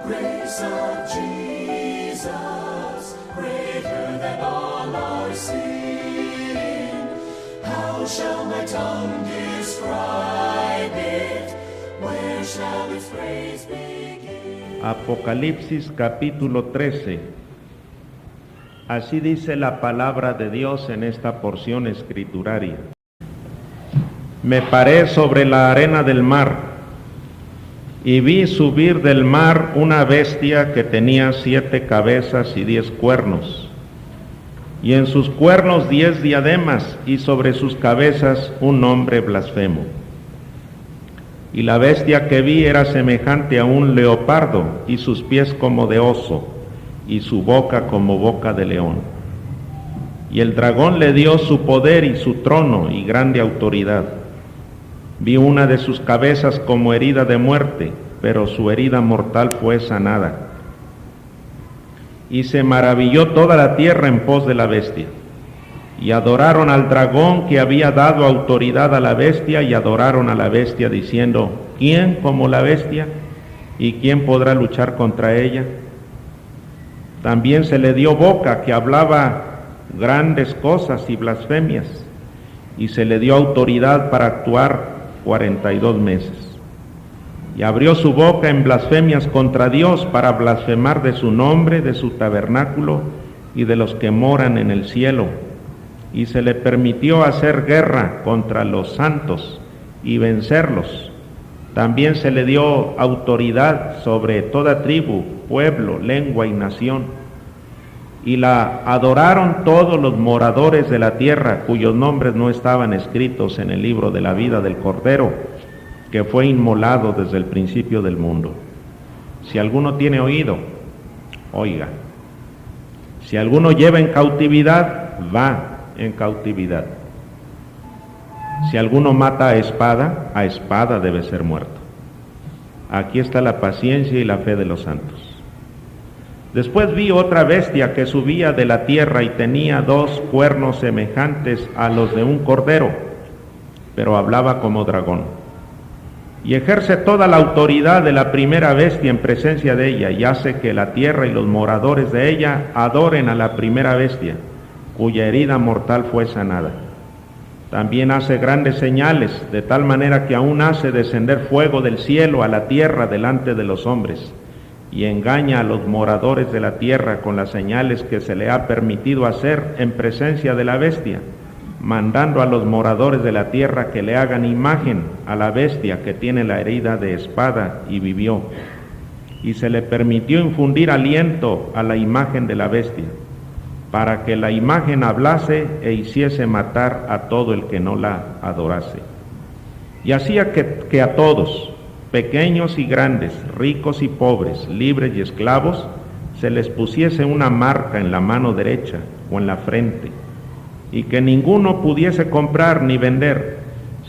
grace of Jesus, greater than all our sin. How shall my tongue describe it? Where shall its praise begin? Apocalipsis capítulo 13. Así dice la palabra de Dios en esta porción escrituraria. Me paré sobre la arena del mar y vi subir del mar una bestia que tenía 7 cabezas y 10 cuernos, y en sus cuernos 10 diademas, y sobre sus cabezas un nombre blasfemo. Y la bestia que vi era semejante a un leopardo, y sus pies como de oso, y su boca como boca de león. Y el dragón le dio su poder y su trono y grande autoridad. Vi una de sus cabezas como herida de muerte, pero su herida mortal fue sanada. Y se maravilló toda la tierra en pos de la bestia. Y adoraron al dragón que había dado autoridad a la bestia, y adoraron a la bestia diciendo: ¿quién como la bestia? ¿Y quién podrá luchar contra ella? También se le dio boca que hablaba grandes cosas y blasfemias, y se le dio autoridad para actuar 42 meses. Y abrió su boca en blasfemias contra Dios para blasfemar de su nombre, de su tabernáculo y de los que moran en el cielo. Y se le permitió hacer guerra contra los santos y vencerlos. También se le dio autoridad sobre toda tribu, pueblo, lengua y nación. Y la adoraron todos los moradores de la tierra, cuyos nombres no estaban escritos en el libro de la vida del Cordero, que fue inmolado desde el principio del mundo. Si alguno tiene oído, oiga. Si alguno lleva en cautividad, va en cautividad. Si alguno mata a espada debe ser muerto. Aquí está la paciencia y la fe de los santos. Después vi otra bestia que subía de la tierra y tenía 2 cuernos semejantes a los de un cordero, pero hablaba como dragón. Y ejerce toda la autoridad de la primera bestia en presencia de ella, y hace que la tierra y los moradores de ella adoren a la primera bestia, cuya herida mortal fue sanada. También hace grandes señales, de tal manera que aún hace descender fuego del cielo a la tierra delante de los hombres, y engaña a los moradores de la tierra con las señales que se le ha permitido hacer en presencia de la bestia, mandando a los moradores de la tierra que le hagan imagen a la bestia que tiene la herida de espada y vivió. Y se le permitió infundir aliento a la imagen de la bestia, para que la imagen hablase e hiciese matar a todo el que no la adorase. Y hacía que a todos, pequeños y grandes, ricos y pobres, libres y esclavos, se les pusiese una marca en la mano derecha o en la frente, y que ninguno pudiese comprar ni vender,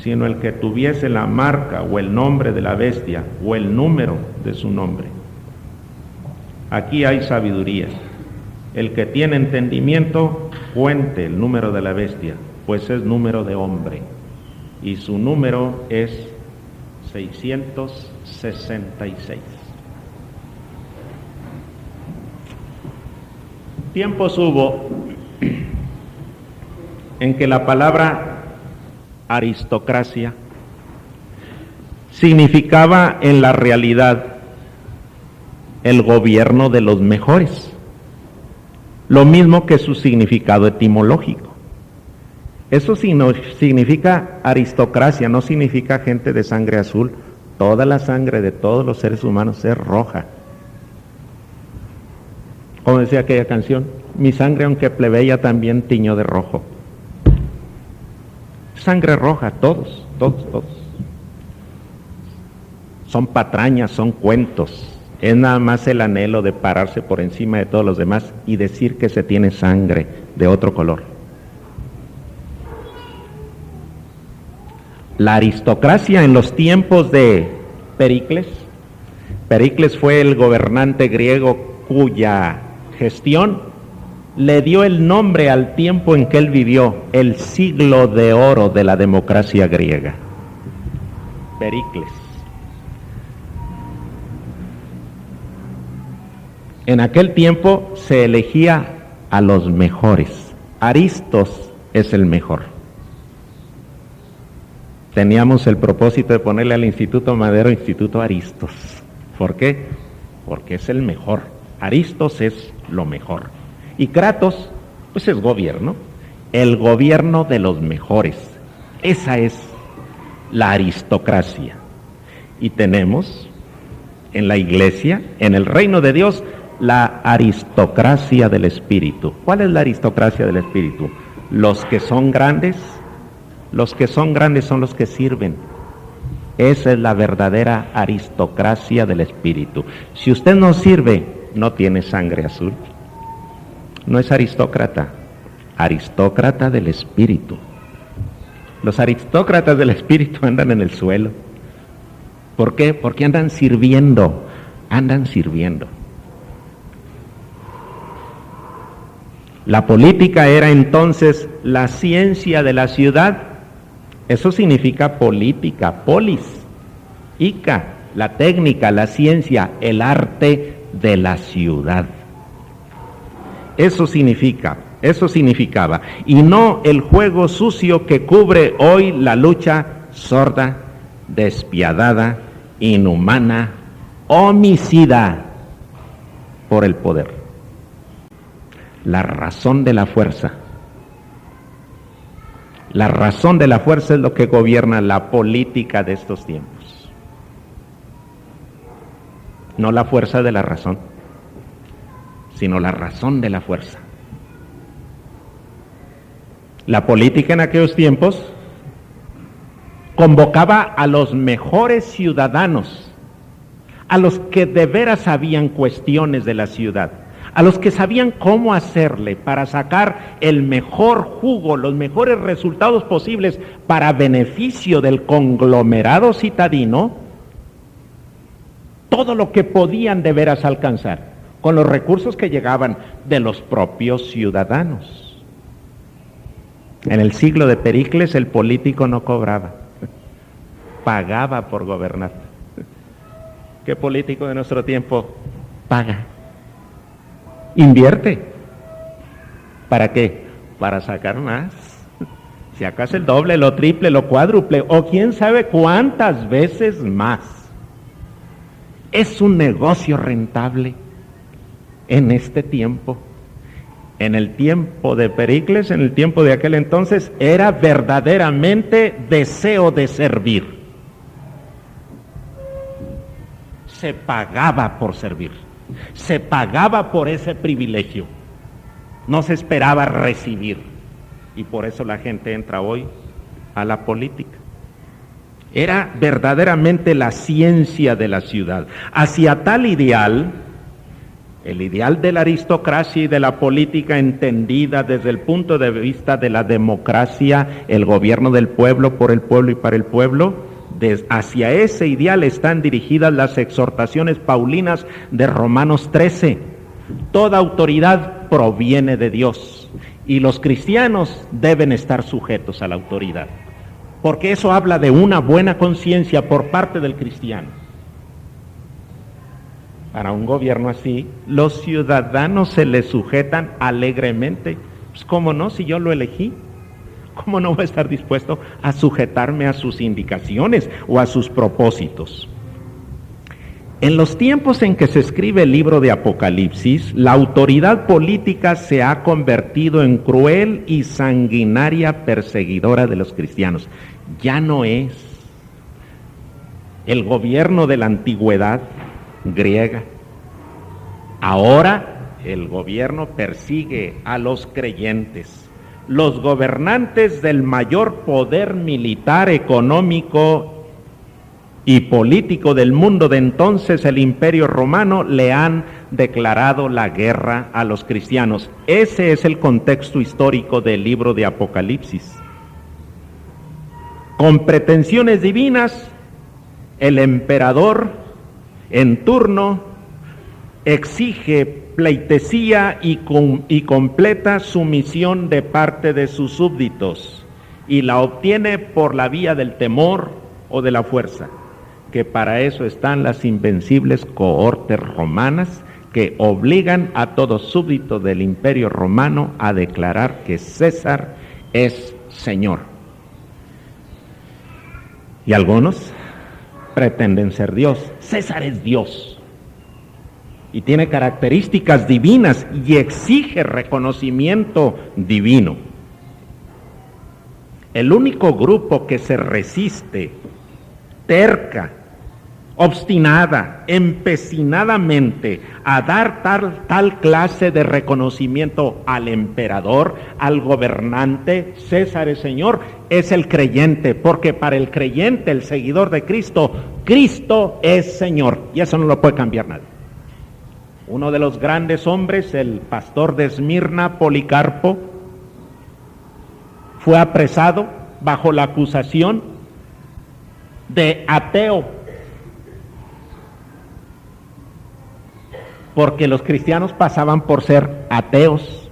sino el que tuviese la marca o el nombre de la bestia o el número de su nombre. Aquí hay sabiduría. El que tiene entendimiento, cuente el número de la bestia, pues es número de hombre, y su número es 666. Tiempos hubo en que la palabra aristocracia significaba en la realidad el gobierno de los mejores, lo mismo que su significado etimológico. Eso significa aristocracia, no significa gente de sangre azul. Toda la sangre de todos los seres humanos es roja. Como decía aquella canción, mi sangre aunque plebeya también tiñó de rojo. Sangre roja, todos. Son patrañas, son cuentos. Es nada más el anhelo de pararse por encima de todos los demás y decir que se tiene sangre de otro color. La aristocracia en los tiempos de Pericles fue el gobernante griego cuya gestión le dio el nombre al tiempo en que él vivió, el siglo de oro de la democracia griega. Pericles. En aquel tiempo se elegía a los mejores. Aristos es el mejor. Teníamos el propósito de ponerle al Instituto Madero Instituto Aristos. ¿Por qué? Porque es el mejor. Aristos es lo mejor. Y Kratos, pues es gobierno. El gobierno de los mejores. Esa es la aristocracia. Y tenemos en la iglesia, en el reino de Dios, la aristocracia del Espíritu. ¿Cuál es la aristocracia del Espíritu? Los que son grandes son los que sirven. Esa es la verdadera aristocracia del Espíritu. Si usted no sirve, no tiene sangre azul. No es aristócrata, aristócrata del Espíritu. Los aristócratas del Espíritu andan en el suelo. ¿Por qué? Porque andan sirviendo. La política era entonces la ciencia de la ciudad. Eso significa política, polis, ica, la técnica, la ciencia, el arte de la ciudad. Eso significaba, y no el juego sucio que cubre hoy la lucha sorda, despiadada, inhumana, homicida por el poder. La razón de la fuerza. La razón de la fuerza es lo que gobierna la política de estos tiempos. No la fuerza de la razón, sino la razón de la fuerza. La política en aquellos tiempos convocaba a los mejores ciudadanos, a los que de veras sabían cuestiones de la ciudad, a los que sabían cómo hacerle para sacar el mejor jugo, los mejores resultados posibles para beneficio del conglomerado citadino, todo lo que podían de veras alcanzar, con los recursos que llegaban de los propios ciudadanos. En el siglo de Pericles el político no cobraba, pagaba por gobernar. ¿Qué político de nuestro tiempo paga? Invierte. ¿Para qué? Para sacar más. Si acaso el doble, lo triple, lo cuádruple, o quién sabe cuántas veces más. Es un negocio rentable en este tiempo. En el tiempo de Pericles, en el tiempo de aquel entonces, era verdaderamente deseo de servir. Se pagaba por servir. Se pagaba por ese privilegio. No se esperaba recibir. Y por eso la gente entra hoy a la política. Era verdaderamente la ciencia de la ciudad. Hacia tal ideal, el ideal de la aristocracia y de la política entendida desde el punto de vista de la democracia, el gobierno del pueblo, por el pueblo y para el pueblo, hacia ese ideal están dirigidas las exhortaciones paulinas de Romanos 13. Toda autoridad proviene de Dios y los cristianos deben estar sujetos a la autoridad, porque eso habla de una buena conciencia por parte del cristiano. Para un gobierno así, los ciudadanos se le sujetan alegremente. Pues ¿cómo no? Si yo lo elegí. ¿Cómo no voy a estar dispuesto a sujetarme a sus indicaciones o a sus propósitos? En los tiempos en que se escribe el libro de Apocalipsis, la autoridad política se ha convertido en cruel y sanguinaria perseguidora de los cristianos. Ya no es el gobierno de la antigüedad griega. Ahora el gobierno persigue a los creyentes. Los gobernantes del mayor poder militar, económico y político del mundo de entonces, el Imperio Romano, le han declarado la guerra a los cristianos. Ese es el contexto histórico del libro de Apocalipsis. Con pretensiones divinas, el emperador en turno exige pleitesía y completa sumisión de parte de sus súbditos, y la obtiene por la vía del temor o de la fuerza, que para eso están las invencibles cohortes romanas que obligan a todo súbdito del Imperio Romano a declarar que César es Señor. Y algunos pretenden ser Dios. César es Dios y tiene características divinas y exige reconocimiento divino. El único grupo que se resiste, terca, obstinada, empecinadamente a dar tal clase de reconocimiento al emperador, al gobernante, César es Señor, es el creyente, porque para el creyente, el seguidor de Cristo, Cristo es Señor, y eso no lo puede cambiar nadie. Uno de los grandes hombres, el pastor de Esmirna, Policarpo, fue apresado bajo la acusación de ateo, porque los cristianos pasaban por ser ateos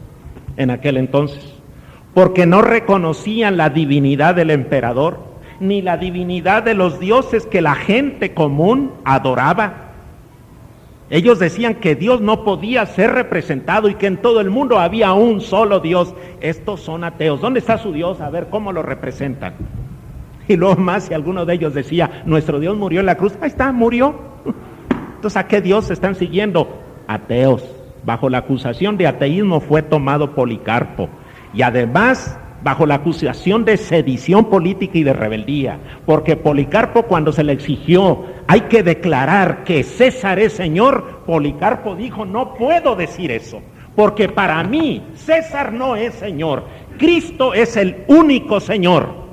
en aquel entonces, porque no reconocían la divinidad del emperador, ni la divinidad de los dioses que la gente común adoraba. Ellos decían que Dios no podía ser representado y que en todo el mundo había un solo Dios. Estos son ateos. ¿Dónde está su Dios? A ver cómo lo representan. Y luego más, si alguno de ellos decía, nuestro Dios murió en la cruz, ahí está, murió. Entonces, ¿a qué Dios están siguiendo? Ateos. Bajo la acusación de ateísmo fue tomado Policarpo, y además bajo la acusación de sedición política y de rebeldía, porque Policarpo, cuando se le exigió, hay que declarar que César es Señor, Policarpo dijo, no puedo decir eso, porque para mí César no es Señor, Cristo es el único Señor.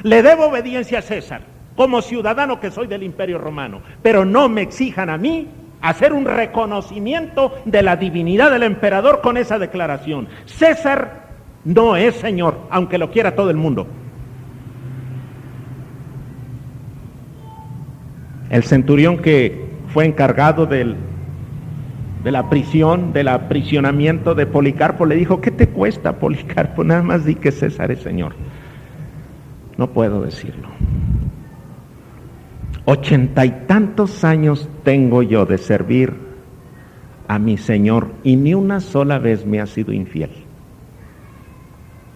Le debo obediencia a César como ciudadano que soy del Imperio Romano, pero no me exijan a mí hacer un reconocimiento de la divinidad del emperador con esa declaración. César no es Señor, aunque lo quiera todo el mundo. El centurión que fue encargado de la prisión, del aprisionamiento de Policarpo, le dijo, ¿qué te cuesta, Policarpo? Nada más di que César es Señor. No puedo decirlo. 80 y tantos años tengo yo de servir a mi Señor y ni una sola vez me ha sido infiel.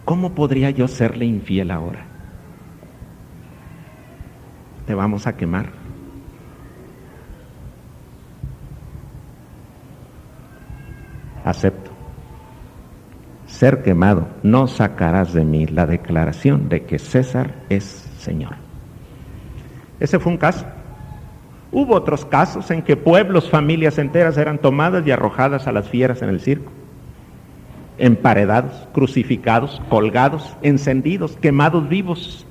¿Cómo podría yo serle infiel ahora? Te vamos a quemar. Acepto. Ser quemado, no sacarás de mí la declaración de que César es Señor. Ese fue un caso. Hubo otros casos en que pueblos, familias enteras eran tomadas y arrojadas a las fieras en el circo, emparedados, crucificados, colgados, encendidos, quemados vivos.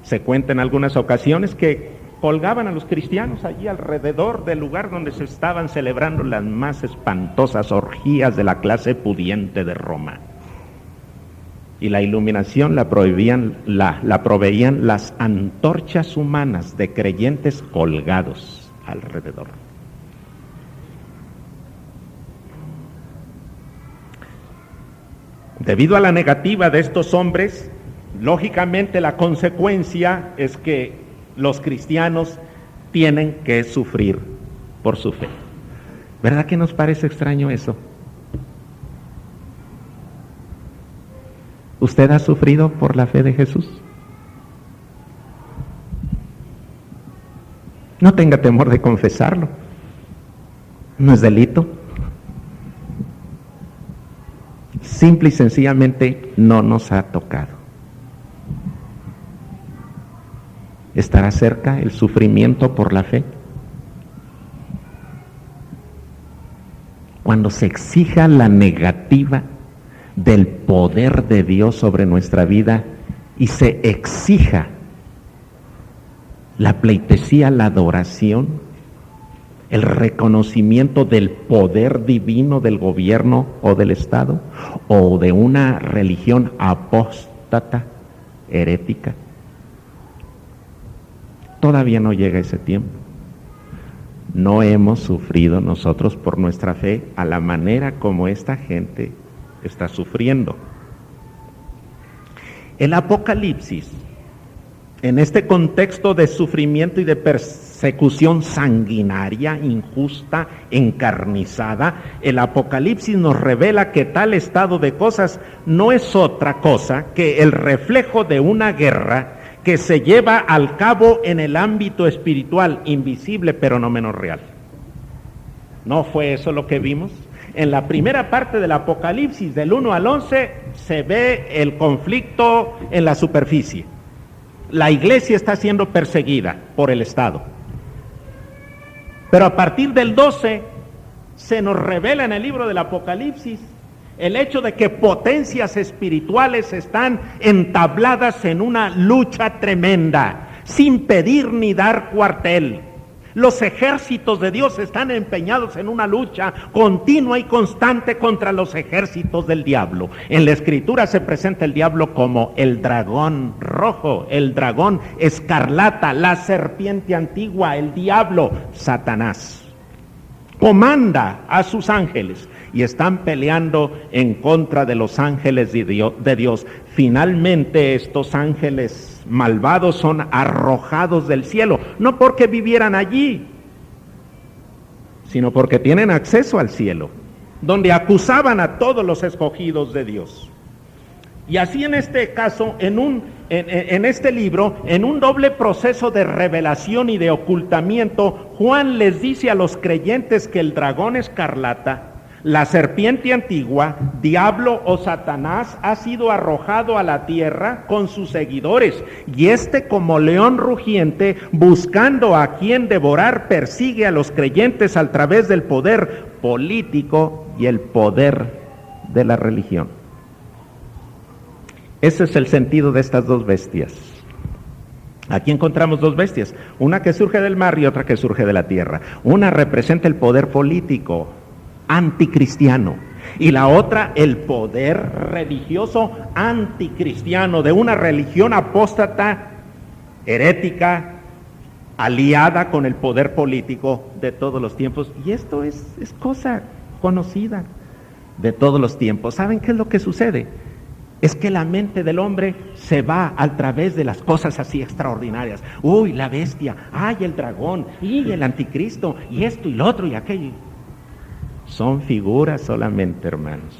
Se cuenta en algunas ocasiones que colgaban a los cristianos allí alrededor del lugar donde se estaban celebrando las más espantosas orgías de la clase pudiente de Roma. Y la iluminación la proveían las antorchas humanas de creyentes colgados alrededor. Debido a la negativa de estos hombres, lógicamente la consecuencia es que los cristianos tienen que sufrir por su fe. ¿Verdad que nos parece extraño eso? ¿Usted ha sufrido por la fe de Jesús? No tenga temor de confesarlo. No es delito. Simple y sencillamente no nos ha tocado. ¿Estará cerca el sufrimiento por la fe? Cuando se exija la negativa del poder de Dios sobre nuestra vida y se exija la pleitesía, la adoración, el reconocimiento del poder divino del gobierno o del Estado o de una religión apóstata, herética. Todavía no llega ese tiempo. No hemos sufrido nosotros por nuestra fe a la manera como esta gente está sufriendo. El Apocalipsis En este contexto de sufrimiento y de persecución sanguinaria, injusta, encarnizada, el Apocalipsis nos revela que tal estado de cosas no es otra cosa que el reflejo de una guerra que se lleva al cabo en el ámbito espiritual, invisible pero no menos real. ¿No fue eso lo que vimos? En la primera parte del Apocalipsis, del 1 al 11, se ve el conflicto en la superficie. La iglesia está siendo perseguida por el Estado. Pero a partir del 12, se nos revela en el libro del Apocalipsis el hecho de que potencias espirituales están entabladas en una lucha tremenda, sin pedir ni dar cuartel. Los ejércitos de Dios están empeñados en una lucha continua y constante contra los ejércitos del diablo. En la Escritura se presenta el diablo como el dragón rojo, el dragón escarlata, la serpiente antigua, el diablo, Satanás. Comanda a sus ángeles y están peleando en contra de los ángeles de Dios. Finalmente estos ángeles malvados son arrojados del cielo, no porque vivieran allí, sino porque tienen acceso al cielo, donde acusaban a todos los escogidos de Dios. Y así en este caso, en este libro, en un doble proceso de revelación y de ocultamiento, Juan les dice a los creyentes que el dragón escarlata, la serpiente antigua, diablo o Satanás, ha sido arrojado a la tierra con sus seguidores, y como león rugiente, buscando a quien devorar, persigue a los creyentes a través del poder político y el poder de la religión. Ese es el sentido de estas dos bestias. Aquí encontramos dos bestias, una que surge del mar y otra que surge de la tierra. Una representa el poder político anticristiano y la otra el poder religioso anticristiano, de una religión apóstata, herética, aliada con el poder político de todos los tiempos. Y esto es cosa conocida de todos los tiempos. ¿Saben qué es lo que sucede? Es que la mente del hombre se va a través de las cosas así extraordinarias. Uy, la bestia, ay, el dragón, y el anticristo, y esto y lo otro y aquello. Son figuras solamente, hermanos.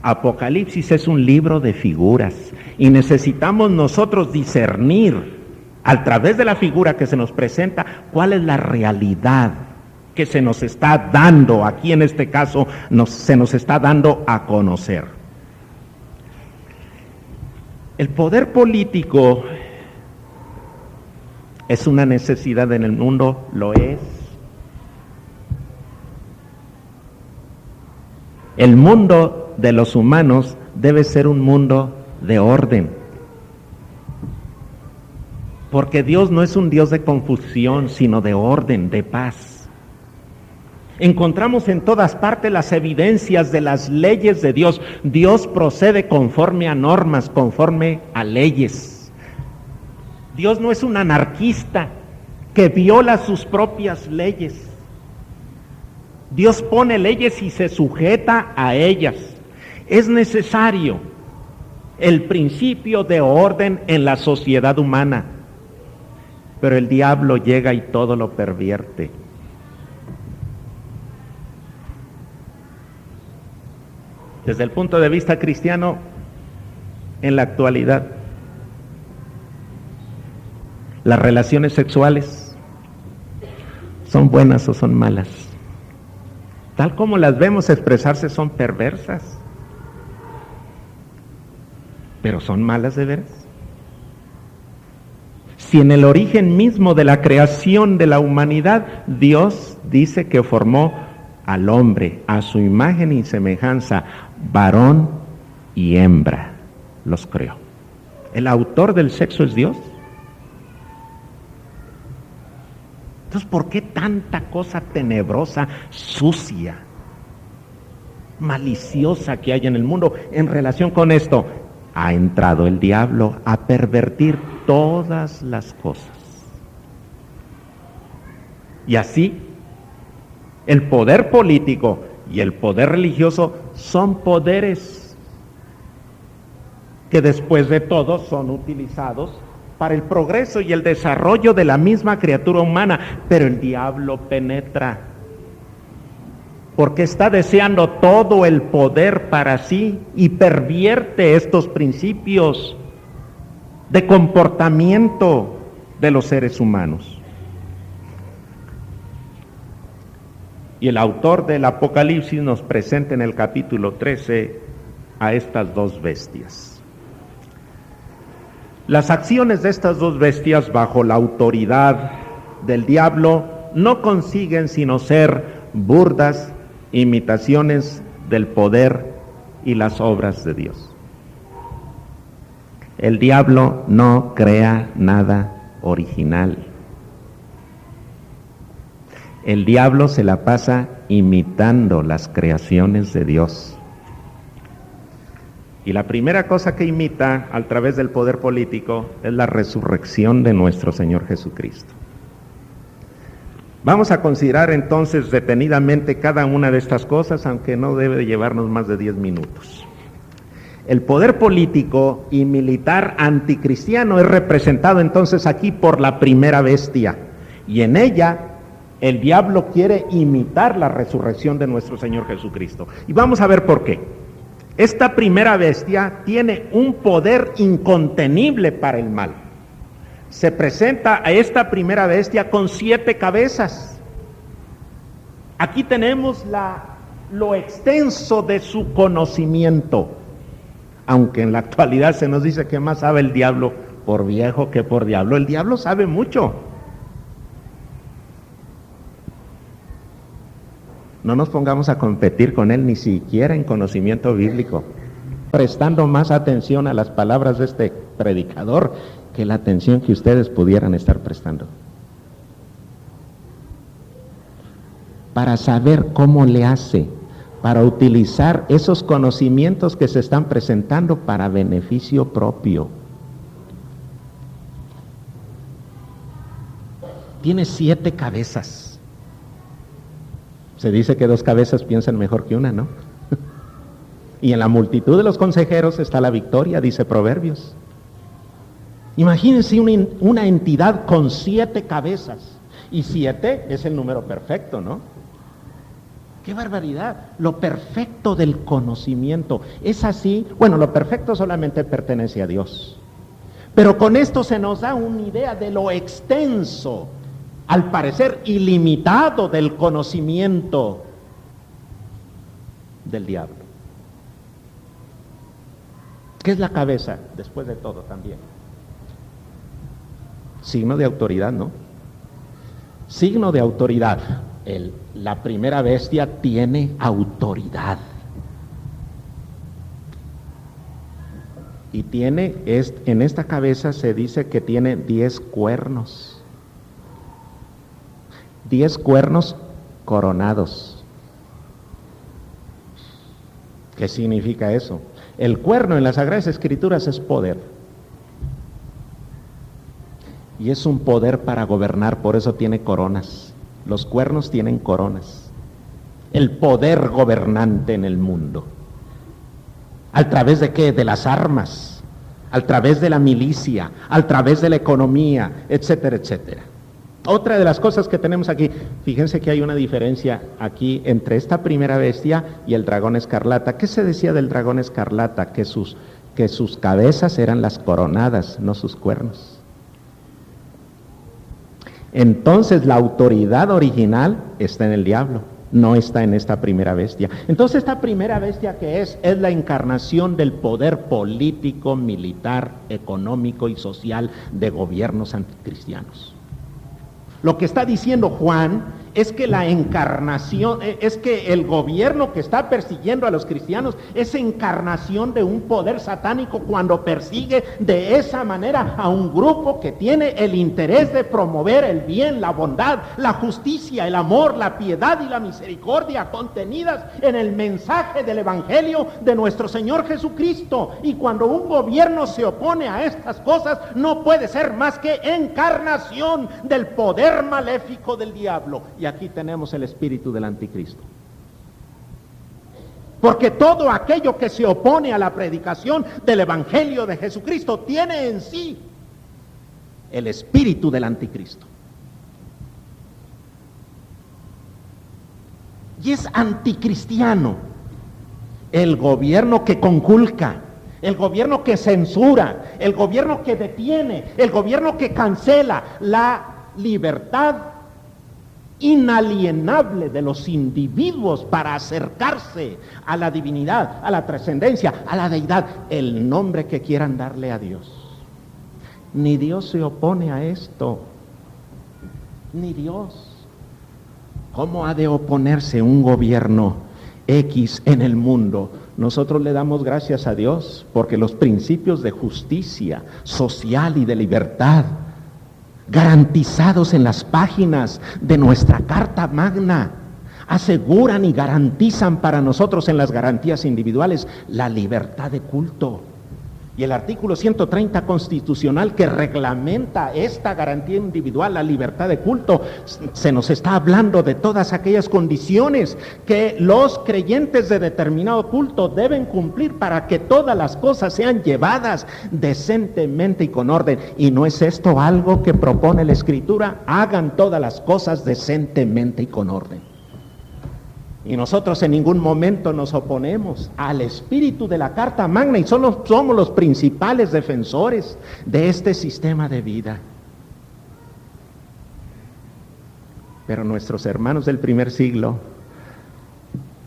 Apocalipsis es un libro de figuras y necesitamos nosotros discernir a través de la figura que se nos presenta cuál es la realidad que se nos está dando. Aquí en este caso se nos está dando a conocer. El poder político es una necesidad en el mundo, lo es. El mundo de los humanos debe ser un mundo de orden, porque Dios no es un Dios de confusión, sino de orden, de paz. Encontramos en todas partes las evidencias de las leyes de Dios. Dios procede conforme a normas, conforme a leyes. Dios no es un anarquista que viola sus propias leyes. Dios pone leyes y se sujeta a ellas. Es necesario el principio de orden en la sociedad humana, pero el diablo llega y todo lo pervierte. Desde el punto de vista cristiano, en la actualidad, las relaciones sexuales son buenas o son malas. Tal como las vemos expresarse, son perversas, pero son malas de veras. Si en el origen mismo de la creación de la humanidad, Dios dice que formó al hombre a su imagen y semejanza, varón y hembra, los creó. ¿El autor del sexo es Dios? Entonces, ¿por qué tanta cosa tenebrosa, sucia, maliciosa que hay en el mundo en relación con esto? Ha entrado el diablo a pervertir todas las cosas. Y así, el poder político y el poder religioso son poderes que después de todo son utilizados para el progreso y el desarrollo de la misma criatura humana, pero el diablo penetra, porque está deseando todo el poder para sí y pervierte estos principios de comportamiento de los seres humanos. Y el autor del Apocalipsis nos presenta en el capítulo 13 a estas dos bestias. Las acciones de estas dos bestias bajo la autoridad del diablo no consiguen sino ser burdas imitaciones del poder y las obras de Dios. El diablo no crea nada original. El diablo se la pasa imitando las creaciones de Dios. Y la primera cosa que imita a través del poder político es la resurrección de nuestro Señor Jesucristo. Vamos a considerar entonces detenidamente cada una de estas cosas, aunque no debe de llevarnos más de 10 minutos. El poder político y militar anticristiano es representado entonces aquí por la primera bestia, y en ella el diablo quiere imitar la resurrección de nuestro Señor Jesucristo. Y vamos a ver por qué. Esta primera bestia tiene un poder incontenible para el mal. Se presenta a esta primera bestia con 7 cabezas. Aquí tenemos lo extenso de su conocimiento, aunque en la actualidad se nos dice que más sabe el diablo por viejo que por diablo. El diablo sabe mucho. No nos pongamos a competir con él ni siquiera en conocimiento bíblico, prestando más atención a las palabras de este predicador que la atención que ustedes pudieran estar prestando. Para saber cómo le hace, para utilizar esos conocimientos que se están presentando para beneficio propio. Tiene 7 cabezas. Se dice que 2 cabezas piensan mejor que una, ¿no? Y en la multitud de los consejeros está la victoria, dice Proverbios. Imagínense una entidad con 7 cabezas. Y 7 es el número perfecto, ¿no? ¡Qué barbaridad! Lo perfecto del conocimiento. Es así, bueno, lo perfecto solamente pertenece a Dios. Pero con esto se nos da una idea de lo extenso, al parecer ilimitado, del conocimiento del diablo. ¿Qué es la cabeza? Después de todo también. Signo de autoridad, ¿no? Signo de autoridad. La primera bestia tiene autoridad. Y en esta cabeza se dice que tiene 10 cuernos. 10 cuernos coronados. ¿Qué significa eso? El cuerno en las Sagradas Escrituras es poder. Y es un poder para gobernar, por eso tiene coronas. Los cuernos tienen coronas. El poder gobernante en el mundo. ¿A través de qué? De las armas, a través de la milicia, a través de la economía, etcétera, etcétera. Otra de las cosas que tenemos aquí, fíjense que hay una diferencia aquí entre esta primera bestia y el dragón escarlata. ¿Qué se decía del dragón escarlata? Que sus cabezas eran las coronadas, no sus cuernos. Entonces la autoridad original está en el diablo, no está en esta primera bestia. Entonces esta primera bestia que es la encarnación del poder político, militar, económico y social de gobiernos anticristianos. Lo que está diciendo Juan es que la encarnación, es que el gobierno que está persiguiendo a los cristianos es encarnación de un poder satánico cuando persigue de esa manera a un grupo que tiene el interés de promover el bien, la bondad, la justicia, el amor, la piedad y la misericordia contenidas en el mensaje del Evangelio de nuestro Señor Jesucristo. Y cuando un gobierno se opone a estas cosas, no puede ser más que encarnación del poder maléfico del diablo. Y aquí tenemos el espíritu del anticristo. Porque todo aquello que se opone a la predicación del Evangelio de Jesucristo tiene en sí el espíritu del anticristo. Y es anticristiano el gobierno que conculca, el gobierno que censura, el gobierno que detiene, el gobierno que cancela la libertad inalienable de los individuos para acercarse a la divinidad, a la trascendencia, a la deidad, el nombre que quieran darle a Dios. Ni Dios se opone a esto, ni Dios. ¿Cómo ha de oponerse un gobierno X en el mundo? Nosotros le damos gracias a Dios porque los principios de justicia social y de libertad garantizados en las páginas de nuestra Carta Magna aseguran y garantizan para nosotros en las garantías individuales la libertad de culto. Y el artículo 130 constitucional que reglamenta esta garantía individual, la libertad de culto, se nos está hablando de todas aquellas condiciones que los creyentes de determinado culto deben cumplir para que todas las cosas sean llevadas decentemente y con orden. ¿Y no es esto algo que propone la Escritura? Hagan todas las cosas decentemente y con orden. Y nosotros en ningún momento nos oponemos al espíritu de la Carta Magna y somos los principales defensores de este sistema de vida. Pero nuestros hermanos del primer siglo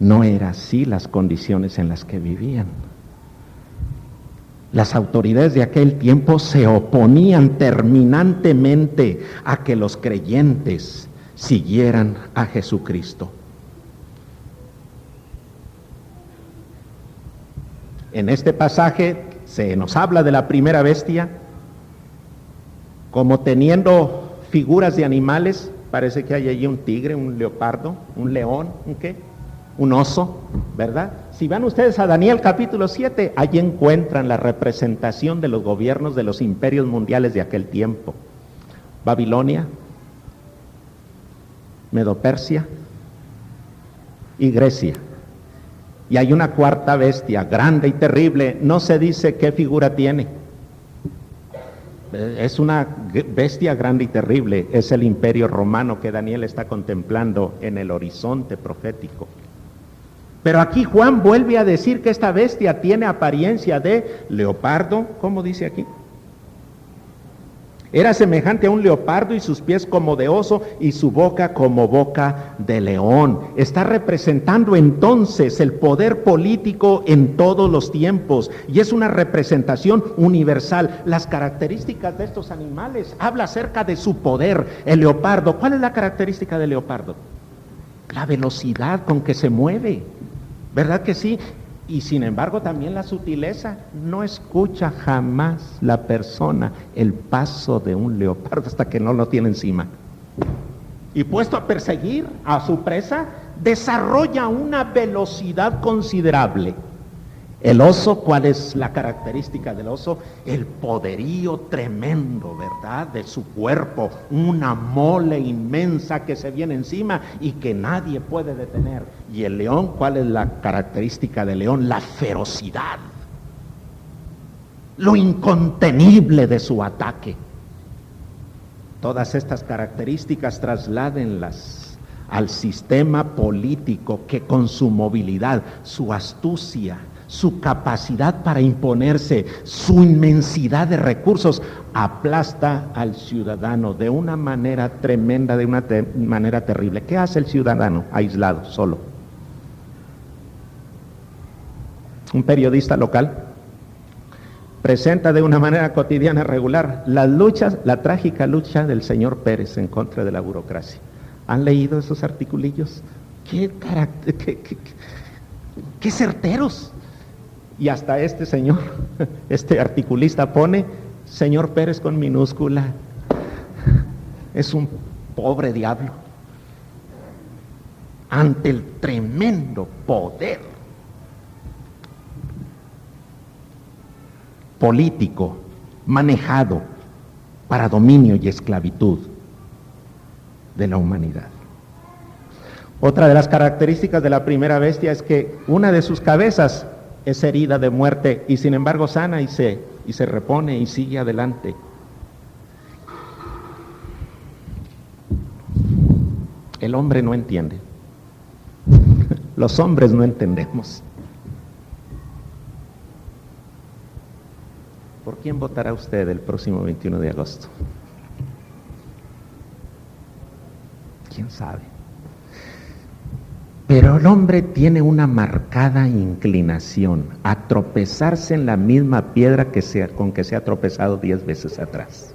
no eran así las condiciones en las que vivían. Las autoridades de aquel tiempo se oponían terminantemente a que los creyentes siguieran a Jesucristo. En este pasaje se nos habla de la primera bestia como teniendo figuras de animales. Parece que hay allí un tigre, un leopardo, un león, un oso, ¿verdad? Si van ustedes a Daniel capítulo 7, allí encuentran la representación de los gobiernos de los imperios mundiales de aquel tiempo. Babilonia, Medo-Persia y Grecia. Y hay una cuarta bestia, grande y terrible, no se dice qué figura tiene. Es una bestia grande y terrible, es el imperio romano que Daniel está contemplando en el horizonte profético. Pero aquí Juan vuelve a decir que esta bestia tiene apariencia de leopardo, ¿cómo dice aquí? Era semejante a un leopardo y sus pies como de oso y su boca como boca de león. Está representando entonces el poder político en todos los tiempos y es una representación universal. Las características de estos animales habla acerca de su poder. El leopardo, ¿cuál es la característica del leopardo? La velocidad con que se mueve, ¿verdad que sí? Y sin embargo también la sutileza. No escucha jamás la persona el paso de un leopardo hasta que no lo tiene encima. Y puesto a perseguir a su presa, desarrolla una velocidad considerable. El oso, ¿cuál es la característica del oso? El poderío tremendo, ¿verdad? De su cuerpo, una mole inmensa que se viene encima y que nadie puede detener. Y el león, ¿cuál es la característica del león? La ferocidad, lo incontenible de su ataque. Todas estas características trasládenlas al sistema político que con su movilidad, su astucia, su capacidad para imponerse, su inmensidad de recursos, aplasta al ciudadano de una manera tremenda, de una manera terrible. ¿Qué hace el ciudadano aislado, solo? Un periodista local presenta de una manera cotidiana regular las luchas, la trágica lucha del señor Pérez en contra de la burocracia. ¿Han leído esos articulillos? ¡Qué certeros! Y hasta este señor, este articulista pone señor Pérez con minúscula. Es un pobre diablo ante el tremendo poder político manejado para dominio y esclavitud de la humanidad. Otra de las características de la primera bestia es que una de sus cabezas es herida de muerte y sin embargo sana y se repone y sigue adelante. El hombre no entiende. Los hombres no entendemos. ¿Por quién votará usted el próximo 21 de agosto? ¿Quién sabe? Pero el hombre tiene una marcada inclinación a tropezarse en la misma piedra con que se ha tropezado 10 veces atrás.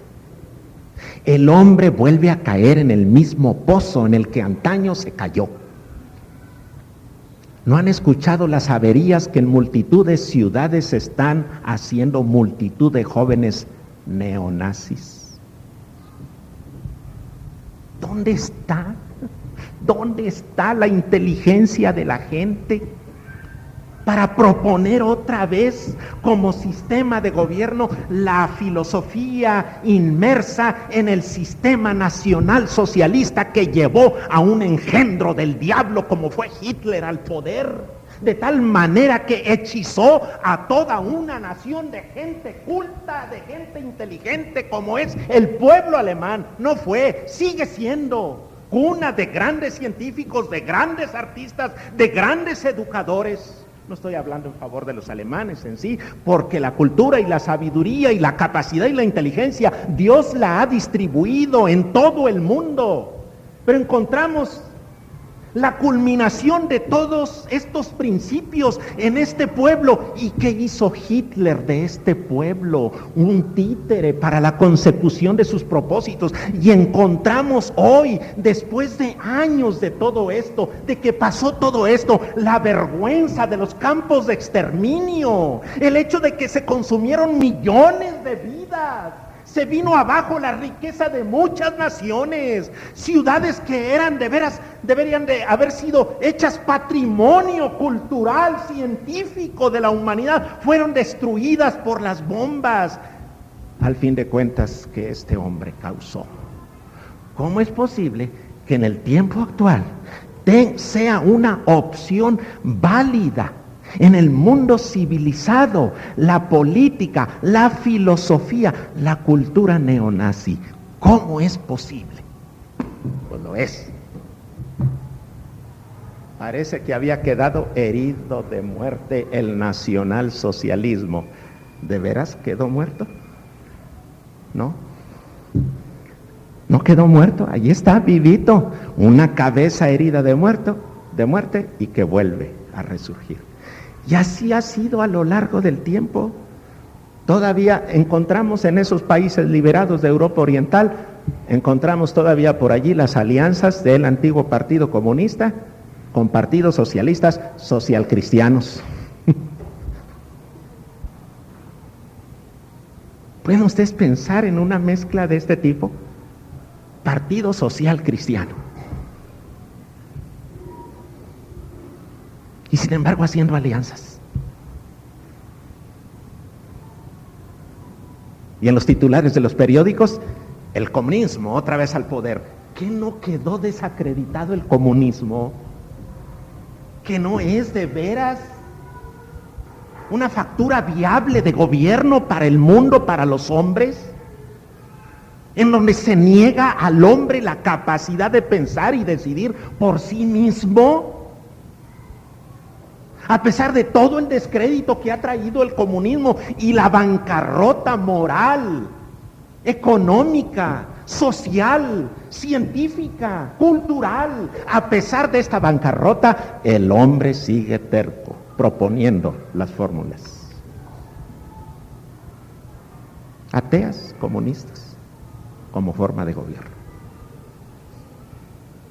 El hombre vuelve a caer en el mismo pozo en el que antaño se cayó. ¿No han escuchado las averías que en multitud de ciudades están haciendo multitud de jóvenes neonazis? ¿Dónde está? ¿Dónde está la inteligencia de la gente para proponer otra vez como sistema de gobierno la filosofía inmersa en el sistema nacional socialista que llevó a un engendro del diablo como fue Hitler al poder? De tal manera que hechizó a toda una nación de gente culta, de gente inteligente como es el pueblo alemán. No fue, sigue siendo cuna de grandes científicos, de grandes artistas, de grandes educadores. No estoy hablando en favor de los alemanes en sí, porque la cultura y la sabiduría y la capacidad y la inteligencia, Dios la ha distribuido en todo el mundo. Pero encontramos la culminación de todos estos principios en este pueblo. ¿Y qué hizo Hitler de este pueblo? Un títere para la consecución de sus propósitos. Y encontramos hoy, después de años de todo esto, de que pasó todo esto, la vergüenza de los campos de exterminio, el hecho de que se consumieron millones de vidas. Se vino abajo la riqueza de muchas naciones, ciudades que eran de veras, deberían de haber sido hechas patrimonio cultural, científico de la humanidad, fueron destruidas por las bombas. Al fin de cuentas, que este hombre causó. ¿Cómo es posible que en el tiempo actual sea una opción válida en el mundo civilizado, la política, la filosofía, la cultura neonazi? ¿Cómo es posible? Pues lo es. Parece que había quedado herido de muerte el nacionalsocialismo. ¿De veras quedó muerto? No. No quedó muerto, allí está vivito, una cabeza herida de muerte y que vuelve a resurgir. Y así ha sido a lo largo del tiempo. Todavía encontramos en esos países liberados de Europa Oriental, encontramos todavía por allí las alianzas del antiguo Partido Comunista con partidos socialistas socialcristianos. ¿Pueden ustedes pensar en una mezcla de este tipo? Partido Social Cristiano. Y sin embargo haciendo alianzas. Y en los titulares de los periódicos, el comunismo otra vez al poder. ¿Qué no quedó desacreditado el comunismo? ¿Que no es de veras una factura viable de gobierno para el mundo, para los hombres? En donde se niega al hombre la capacidad de pensar y decidir por sí mismo. A pesar de todo el descrédito que ha traído el comunismo y la bancarrota moral, económica, social, científica, cultural, a pesar de esta bancarrota, el hombre sigue terco, proponiendo las fórmulas. Ateas, comunistas, como forma de gobierno.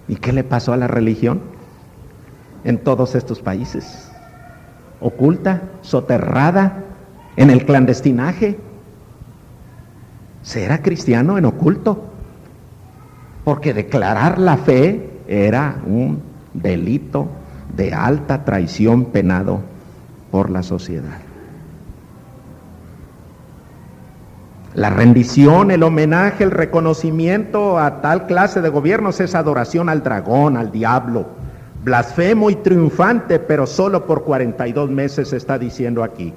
¿Y qué le pasó a la religión en todos estos países? Oculta, soterrada, en el clandestinaje. ¿Será cristiano en oculto? Porque declarar la fe era un delito de alta traición penado por la sociedad. La rendición, el homenaje, el reconocimiento a tal clase de gobiernos es adoración al dragón, al diablo. Blasfemo y triunfante, pero solo por 42 meses se está diciendo aquí.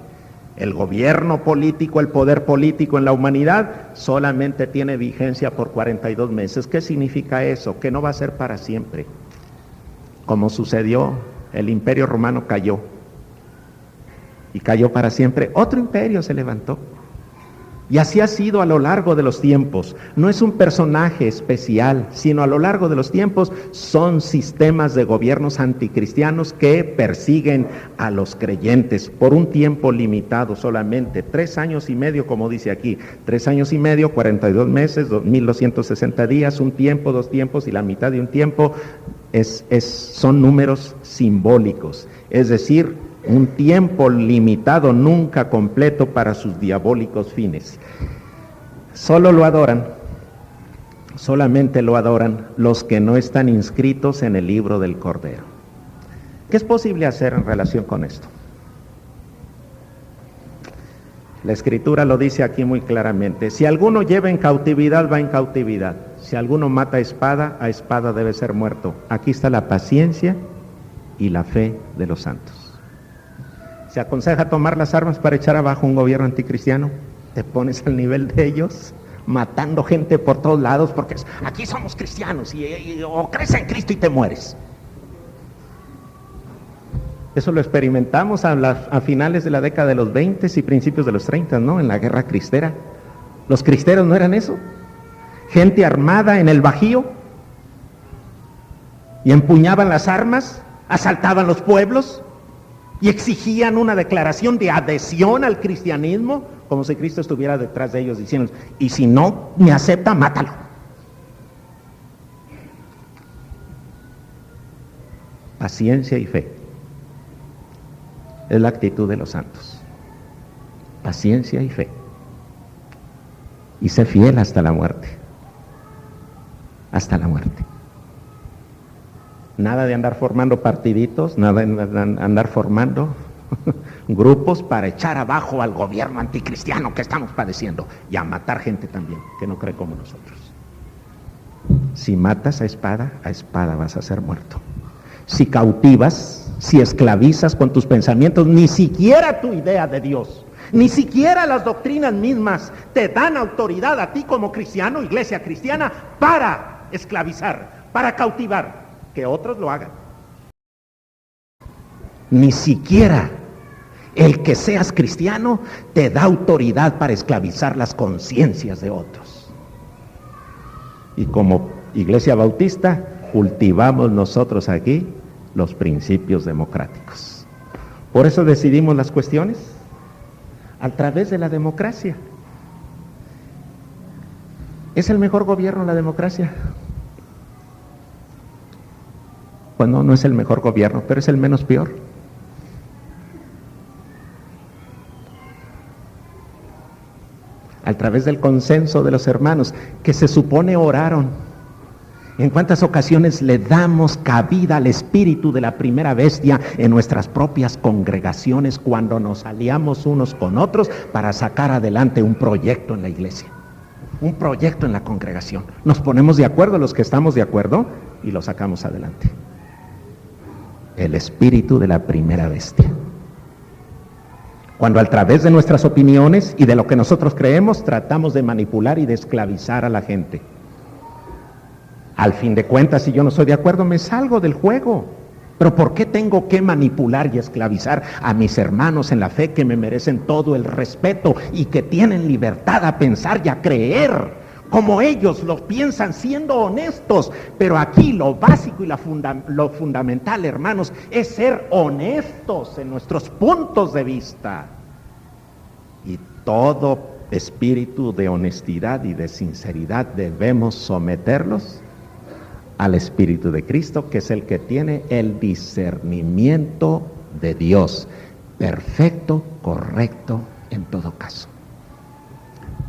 El gobierno político, el poder político en la humanidad solamente tiene vigencia por 42 meses. ¿Qué significa eso? Que no va a ser para siempre. como sucedió, el imperio romano cayó, y cayó para siempre, otro imperio se levantó. Y así ha sido a lo largo de los tiempos. No es un personaje especial, sino a lo largo de los tiempos son sistemas de gobiernos anticristianos que persiguen a los creyentes por un tiempo limitado solamente, 3 años y medio, como dice aquí, 3 años y medio, 42 meses, 1260 días, un tiempo, 2 tiempos y la mitad de un tiempo, son números simbólicos, es decir, un tiempo limitado, nunca completo para sus diabólicos fines. Solo lo adoran, solamente lo adoran los que no están inscritos en el libro del Cordero. ¿Qué es posible hacer en relación con esto? La Escritura lo dice aquí muy claramente. Si alguno lleva en cautividad, va en cautividad. Si alguno mata a espada debe ser muerto. Aquí está la paciencia y la fe de los santos. ¿Se aconseja tomar las armas para echar abajo un gobierno anticristiano? Te pones al nivel de ellos, matando gente por todos lados, porque aquí somos cristianos, o crees en Cristo y te mueres. Eso lo experimentamos a finales de la década de los 20 y principios de los 30, ¿no? En la guerra cristera. ¿Los cristeros no eran eso? Gente armada en el Bajío, y empuñaban las armas, asaltaban los pueblos, y exigían una declaración de adhesión al cristianismo, como si Cristo estuviera detrás de ellos diciendo, y si no me acepta, mátalo. Paciencia y fe es la actitud de los santos. Paciencia y fe. Y sé fiel hasta la muerte. Hasta la muerte. Nada de andar formando partiditos, nada de andar formando grupos para echar abajo al gobierno anticristiano que estamos padeciendo y a matar gente también que no cree como nosotros. Si matas a espada vas a ser muerto. Si cautivas, si esclavizas con tus pensamientos, ni siquiera tu idea de Dios, ni siquiera las doctrinas mismas te dan autoridad a ti como cristiano, iglesia cristiana, para esclavizar, para cautivar. Que otros lo hagan. Ni siquiera el que seas cristiano te da autoridad para esclavizar las conciencias de otros. Y como Iglesia Bautista, cultivamos nosotros aquí los principios democráticos. Por eso decidimos las cuestiones a través de la democracia. ¿Es el mejor gobierno la democracia? Bueno, no es el mejor gobierno, pero es el menos peor. A través del consenso de los hermanos, que se supone oraron. ¿En cuántas ocasiones le damos cabida al espíritu de la primera bestia en nuestras propias congregaciones cuando nos aliamos unos con otros para sacar adelante un proyecto en la iglesia? Un proyecto en la congregación. Nos ponemos de acuerdo los que estamos de acuerdo y lo sacamos adelante. El espíritu de la primera bestia. Cuando a través de nuestras opiniones y de lo que nosotros creemos tratamos de manipular y de esclavizar a la gente. Al fin de cuentas, si yo no estoy de acuerdo, me salgo del juego. Pero ¿por qué tengo que manipular y esclavizar a mis hermanos en la fe que me merecen todo el respeto y que tienen libertad a pensar y a creer como ellos lo piensan, siendo honestos? Pero aquí lo básico y lo fundamental, hermanos, es ser honestos en nuestros puntos de vista. Y todo espíritu de honestidad y de sinceridad debemos someterlos al Espíritu de Cristo, que es el que tiene el discernimiento de Dios, perfecto, correcto en todo caso.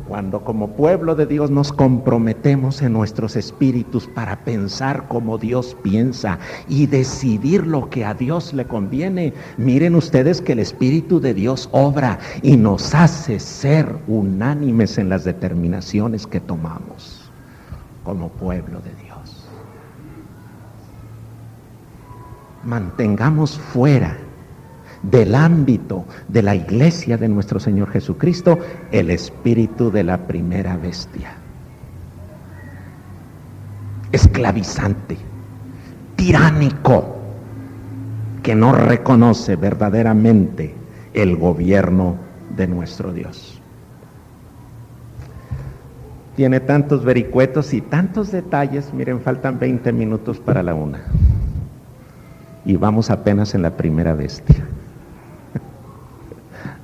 Cuando como pueblo de Dios nos comprometemos en nuestros espíritus para pensar como Dios piensa y decidir lo que a Dios le conviene, miren ustedes que el Espíritu de Dios obra y nos hace ser unánimes en las determinaciones que tomamos como pueblo de Dios. Mantengamos fuera del ámbito de la iglesia de nuestro Señor Jesucristo el espíritu de la primera bestia, esclavizante, tiránico, que no reconoce verdaderamente el gobierno de nuestro Dios. Tiene tantos vericuetos y tantos detalles. Miren, faltan 20 minutos para la 1. Y vamos apenas en la primera bestia.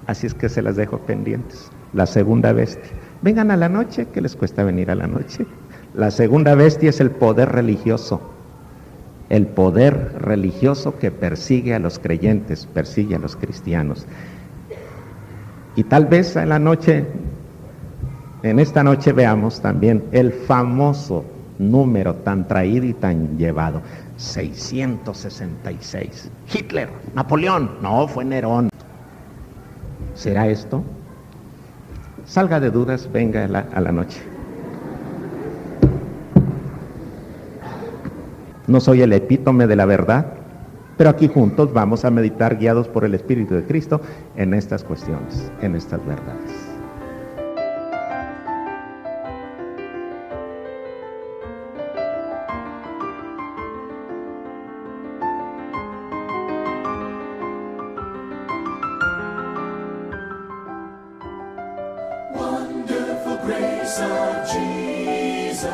Así es que se las dejo pendientes. La segunda bestia. Vengan a la noche, ¿qué les cuesta venir a la noche? La segunda bestia es el poder religioso. El poder religioso que persigue a los creyentes, persigue a los cristianos. Y tal vez en esta noche veamos también el famoso número tan traído y tan llevado, 666. Hitler, Napoleón, no, fue Nerón. ¿Será esto? Salga de dudas, venga a la noche. No soy el epítome de la verdad, pero aquí juntos vamos a meditar guiados por el Espíritu de Cristo en estas cuestiones, en estas verdades. Wonderful grace of Jesus,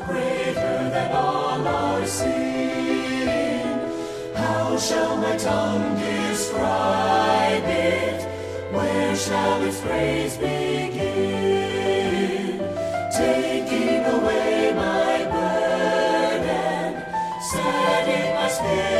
greater than all our sin. How shall my tongue describe it? Where shall its praise begin? Taking away my burden, setting my spirit